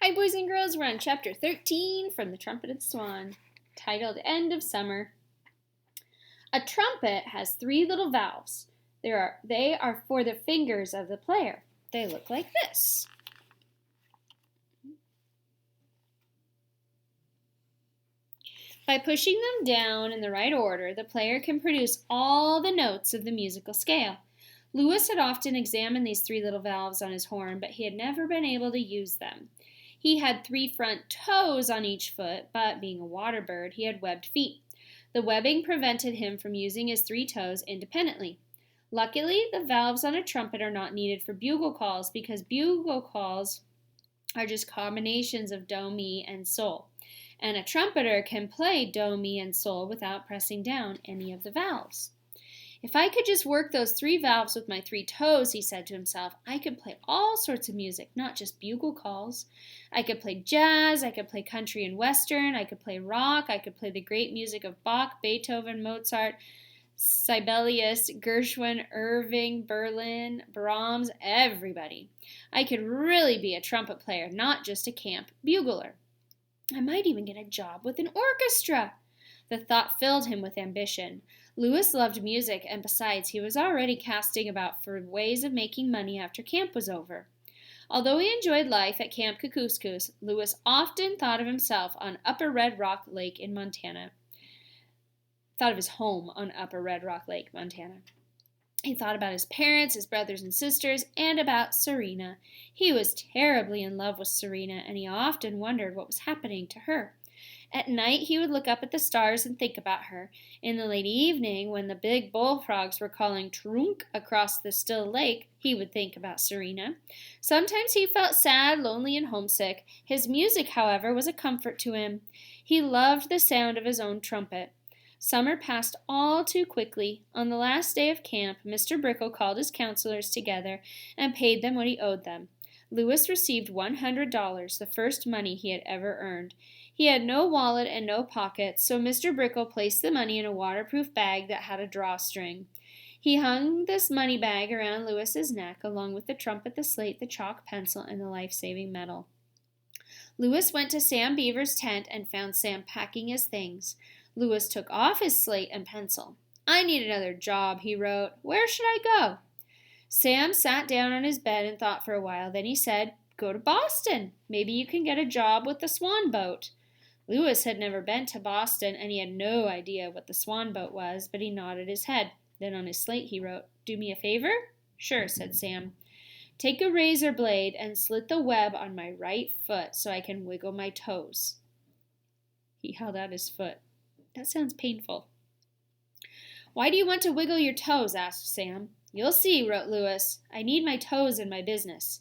Hi, boys and girls. We're on Chapter 13 from the Trumpet of the Swan, titled End of Summer. A trumpet has three little valves. They are for the fingers of the player. They look like this. By pushing them down in the right order, the player can produce all the notes of the musical scale. Lewis had often examined these three little valves on his horn, but he had never been able to use them. He had three front toes on each foot, but being a water bird, he had webbed feet. The webbing prevented him from using his three toes independently. Luckily, the valves on a trumpet are not needed for bugle calls because bugle calls are just combinations of do, mi, and sol. And a trumpeter can play do, mi, and sol without pressing down any of the valves. If I could just work those three valves with my three toes, he said to himself, I could play all sorts of music, not just bugle calls. I could play jazz, I could play country and western, I could play rock, I could play the great music of Bach, Beethoven, Mozart, Sibelius, Gershwin, Irving, Berlin, Brahms, everybody. I could really be a trumpet player, not just a camp bugler. I might even get a job with an orchestra. The thought filled him with ambition. Lewis loved music, and besides, he was already casting about for ways of making money after camp was over. Although he enjoyed life at Camp Kookooskoos, Lewis often thought of himself on Upper Red Rock Lake in Montana. Thought of his home on Upper Red Rock Lake, Montana. He thought about his parents, his brothers and sisters, and about Serena. He was terribly in love with Serena, and he often wondered what was happening to her. At night, he would look up at the stars and think about her. In the late evening, when the big bullfrogs were calling trunk across the still lake, he would think about Serena. Sometimes he felt sad, lonely, and homesick. His music, however, was a comfort to him. He loved the sound of his own trumpet. Summer passed all too quickly. On the last day of camp, Mr. Brickle called his counselors together and paid them what he owed them. Lewis received $100, the first money he had ever earned. He had no wallet and no pockets, so Mr. Brickle placed the money in a waterproof bag that had a drawstring. He hung this money bag around Lewis's neck, along with the trumpet, the slate, the chalk pencil, and the life-saving medal. Lewis went to Sam Beaver's tent and found Sam packing his things. Lewis took off his slate and pencil. I need another job, he wrote. Where should I go? Sam sat down on his bed and thought for a while. Then he said, Go to Boston. Maybe you can get a job with the Swan boat. Lewis had never been to Boston, and he had no idea what the Swan boat was, but he nodded his head. Then on his slate he wrote, Do me a favor? Sure, said Sam. Take a razor blade and slit the web on my right foot so I can wiggle my toes. He held out his foot. That sounds painful. Why do you want to wiggle your toes? Asked Sam. You'll see, wrote Lewis. I need my toes in my business.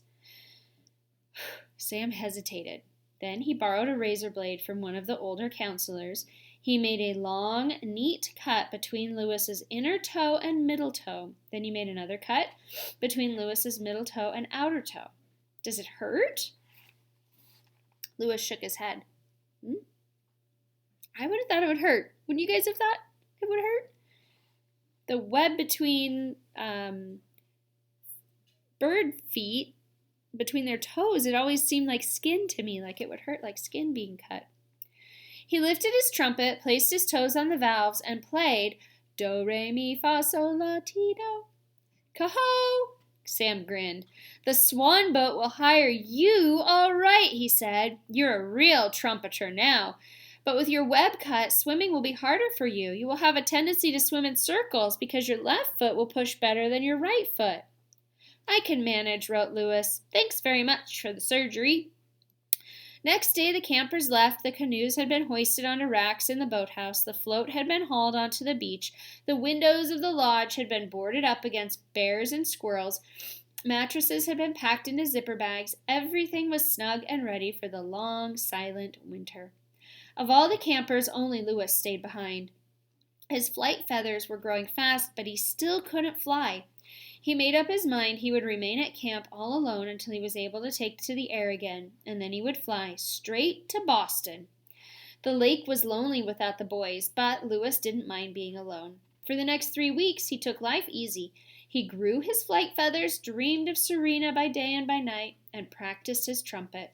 Sam hesitated. Then he borrowed a razor blade from one of the older counselors. He made a long, neat cut between Lewis's inner toe and middle toe. Then he made another cut between Lewis's middle toe and outer toe. Does it hurt? Lewis shook his head. I would have thought it would hurt. Wouldn't you guys have thought it would hurt? The web between bird feet, between their toes, it always seemed like skin to me, like it would hurt like skin being cut. He lifted his trumpet, placed his toes on the valves, and played Do, Re, Mi, Fa, Sol, La, Ti, Do. Ka-ho! Sam grinned. The Swan boat will hire you all right, he said. You're a real trumpeter now. But with your web cut, swimming will be harder for you. You will have a tendency to swim in circles because your left foot will push better than your right foot. I can manage, wrote Lewis. Thanks very much for the surgery. Next day the campers left. The canoes had been hoisted onto racks in the boathouse. The float had been hauled onto the beach. The windows of the lodge had been boarded up against bears and squirrels. Mattresses had been packed into zipper bags. Everything was snug and ready for the long, silent winter. Of all the campers, only Lewis stayed behind. His flight feathers were growing fast, but he still couldn't fly. He made up his mind he would remain at camp all alone until he was able to take to the air again, and then he would fly straight to Boston. The lake was lonely without the boys, but Lewis didn't mind being alone. For the next 3 weeks, he took life easy. He grew his flight feathers, dreamed of Serena by day and by night, and practiced his trumpet.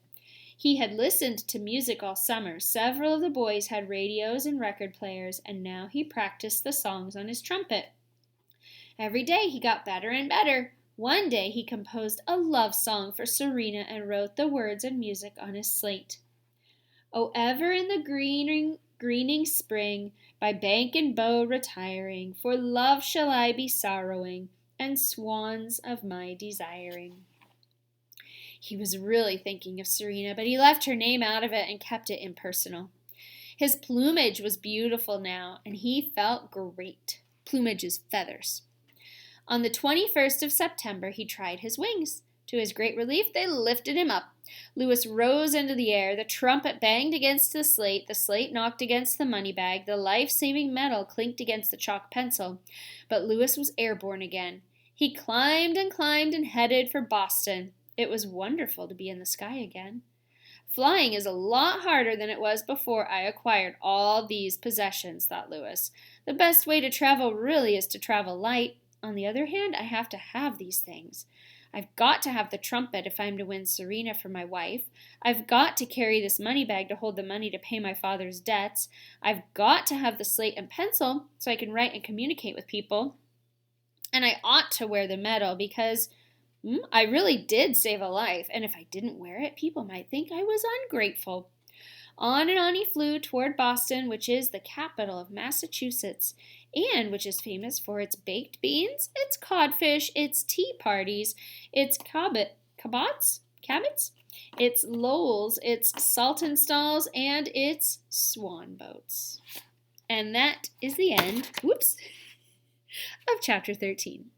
He had listened to music all summer. Several of the boys had radios and record players, and now he practiced the songs on his trumpet. Every day he got better and better. One day he composed a love song for Serena and wrote the words and music on his slate. "Oh, ever in the greening spring, by bank and bow retiring, for love shall I be sorrowing, and swans of my desiring." He was really thinking of Serena, but he left her name out of it and kept it impersonal. His plumage was beautiful now, and he felt great. Plumage is feathers. On the 21st of September, he tried his wings. To his great relief, they lifted him up. Louis rose into the air. The trumpet banged against the slate knocked against the money bag, the life-saving metal clinked against the chalk pencil. But Louis was airborne again. He climbed and headed for Boston. It was wonderful to be in the sky again. Flying is a lot harder than it was before I acquired all these possessions, thought Louis. The best way to travel really is to travel light. On the other hand, I have to have these things. I've got to have the trumpet if I'm to win Serena for my wife. I've got to carry this money bag to hold the money to pay my father's debts. I've got to have the slate and pencil so I can write and communicate with people. And I ought to wear the medal because I really did save a life, and if I didn't wear it, people might think I was ungrateful. On and on he flew toward Boston, which is the capital of Massachusetts, and which is famous for its baked beans, its codfish, its tea parties, its cabots, its lowels, its Sultan stalls, and its swan boats. And that is the end, of chapter 13.